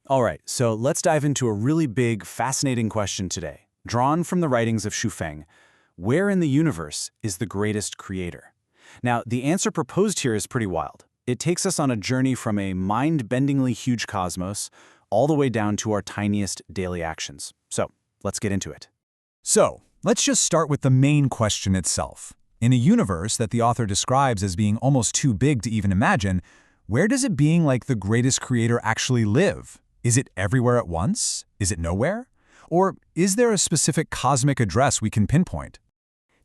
All right, so let's dive into a really big, fascinating question today, drawn from the writings of Shufeng. Where in the universe is the greatest creator? Now, the answer proposed here is pretty wild. It takes us on a journey from a mind-bendingly huge cosmos all the way down to our tiniest daily actions. So, let's get into it. So, let's just start with the main question itself. In a universe that the author describes as being almost too big to even imagine, where does a being like the greatest creator actually live? Is it everywhere at once? Is it nowhere? Or is there a specific cosmic address we can pinpoint?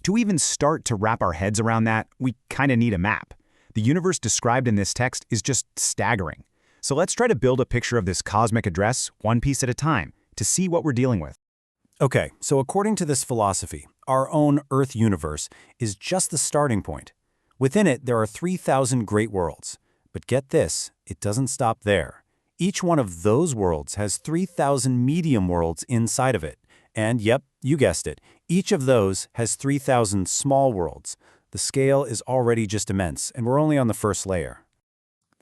To even start to wrap our heads around that, we kind of need a map. The universe described in this text is just staggering. So let's try to build a picture of this cosmic address one piece at a time to see what we're dealing with. Okay, so according to this philosophy, our own Earth universe is just the starting point. Within it, there are 3,000 great worlds. But get this, it doesn't stop there. Each one of those worlds has 3,000 medium worlds inside of it. And yep, you guessed it, each of those has 3,000 small worlds. The scale is already just immense, and we're only on the first layer.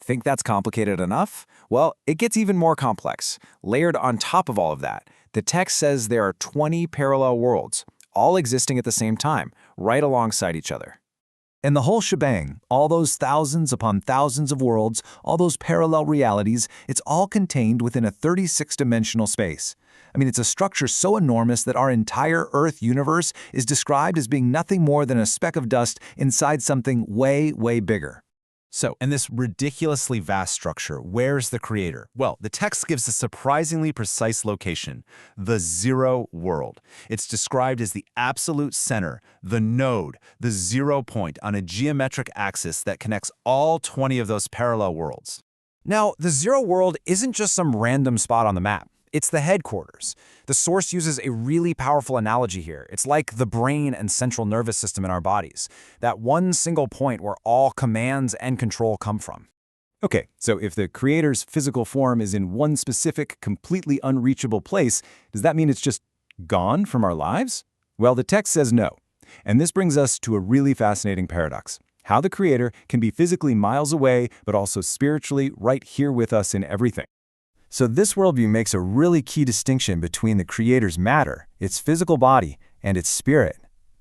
Think that's complicated enough? Well, it gets even more complex. Layered on top of all of that, the text says there are 20 parallel worlds, all existing at the same time, right alongside each other. And the whole shebang, all those thousands upon thousands of worlds, all those parallel realities, it's all contained within a 36-dimensional space. I mean, it's a structure so enormous that our entire Earth universe is described as being nothing more than a speck of dust inside something way, way bigger. So, in this ridiculously vast structure, where's the creator? Well, the text gives a surprisingly precise location, the zero world. It's described as the absolute center, the node, the 0 point on a geometric axis that connects all 20 of those parallel worlds. Now, the zero world isn't just some random spot on the map. It's the headquarters. The source uses a really powerful analogy here. It's like the brain and central nervous system in our bodies, that one single point where all commands and control come from. Okay, so if the creator's physical form is in one specific, completely unreachable place, does that mean it's just gone from our lives? Well, the text says no. And this brings us to a really fascinating paradox. How the creator can be physically miles away, but also spiritually right here with us in everything. So this worldview makes a really key distinction between the creator's matter, its physical body, and its spirit.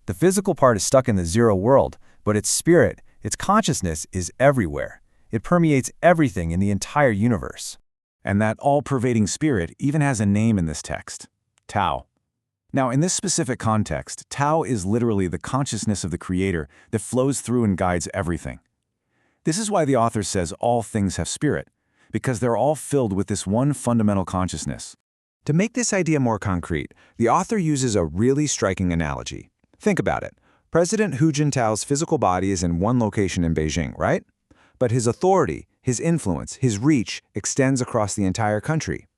The physical part is stuck in the zero world, but its spirit, its consciousness, is everywhere. It permeates everything in the entire universe. And that all-pervading spirit even has a name in this text, Tao. Now, in this specific context, Tao is literally the consciousness of the creator that flows through and guides everything. This is why the author says all things have spirit, because they're all filled with this one fundamental consciousness. To make this idea more concrete, the author uses a really striking analogy. Think about it. President Hu Jintao's physical body is in one location in Beijing, right? But his authority, his influence, his reach extends across the entire country.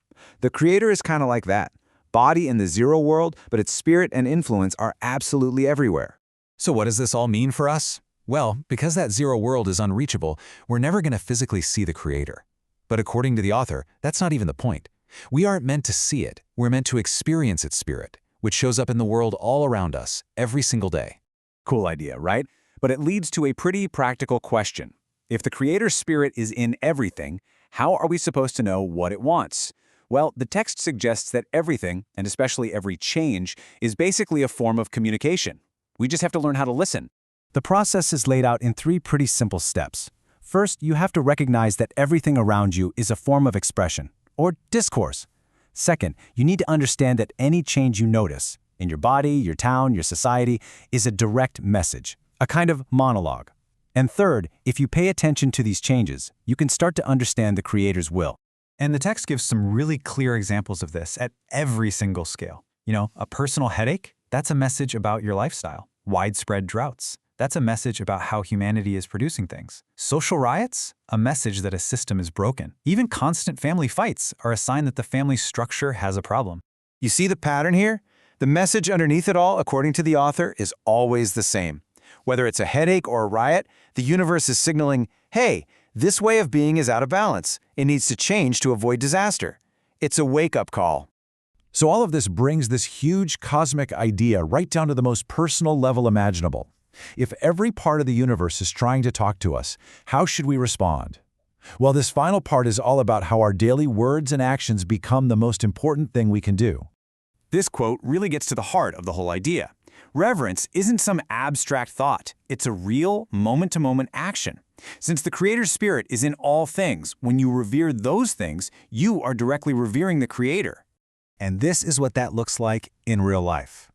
The creator is kind of like that. Body in the zero world, but its spirit and influence are absolutely everywhere. So what does this all mean for us? Well, because that zero world is unreachable, we're never going to physically see the creator. But according to the author, that's not even the point. We aren't meant to see it. We're meant to experience its spirit, which shows up in the world all around us, every single day. Cool idea, right? But it leads to a pretty practical question. If the creator's spirit is in everything, how are we supposed to know what it wants? Well, the text suggests that everything, and especially every change, is basically a form of communication. We just have to learn how to listen. The process is laid out in 3 pretty simple steps. First, you have to recognize that everything around you is a form of expression, or discourse. Second, you need to understand that any change you notice, in your body, your town, your society, is a direct message, a kind of monologue. And third, if you pay attention to these changes, you can start to understand the creator's will. And the text gives some really clear examples of this at every single scale. You know, a personal headache, that's a message about your lifestyle. Widespread droughts, that's a message about how humanity is producing things. Social riots, a message that a system is broken. Even constant family fights are a sign that the family structure has a problem. You see the pattern here? The message underneath it all, according to the author, is always the same. Whether it's a headache or a riot, the universe is signaling, hey, this way of being is out of balance. It needs to change to avoid disaster. It's a wake-up call. So all of this brings this huge cosmic idea right down to the most personal level imaginable. If every part of the universe is trying to talk to us, how should we respond? Well, this final part is all about how our daily words and actions become the most important thing we can do. This quote really gets to the heart of the whole idea. Reverence isn't some abstract thought. It's a real, moment-to-moment action. Since the Creator's Spirit is in all things, when you revere those things, you are directly revering the Creator. And this is what that looks like in real life.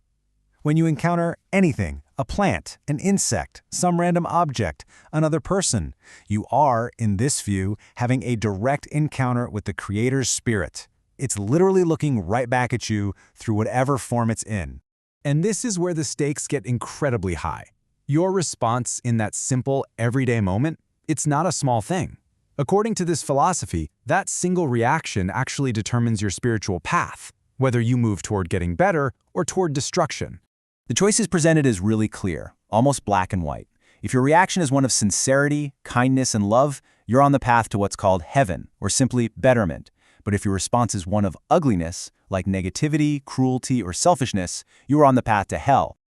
When you encounter anything, a plant, an insect, some random object, another person, you are, in this view, having a direct encounter with the Creator's Spirit. It's literally looking right back at you through whatever form it's in. And this is where the stakes get incredibly high. Your response in that simple, everyday moment, it's not a small thing. According to this philosophy, that single reaction actually determines your spiritual path, whether you move toward getting better or toward destruction. The choices presented is really clear, almost black and white. If your reaction is one of sincerity, kindness, and love, you're on the path to what's called heaven, or simply betterment. But if your response is one of ugliness, like negativity, cruelty, or selfishness, you are on the path to hell.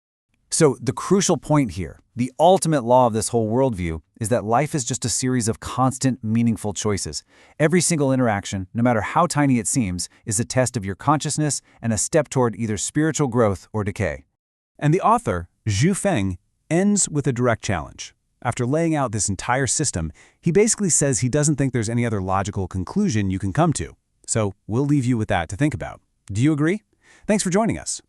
So the crucial point here, the ultimate law of this whole worldview, is that life is just a series of constant, meaningful choices. Every single interaction, no matter how tiny it seems, is a test of your consciousness and a step toward either spiritual growth or decay. And the author, Zhu Feng, ends with a direct challenge. After laying out this entire system, he basically says he doesn't think there's any other logical conclusion you can come to. So we'll leave you with that to think about. Do you agree? Thanks for joining us.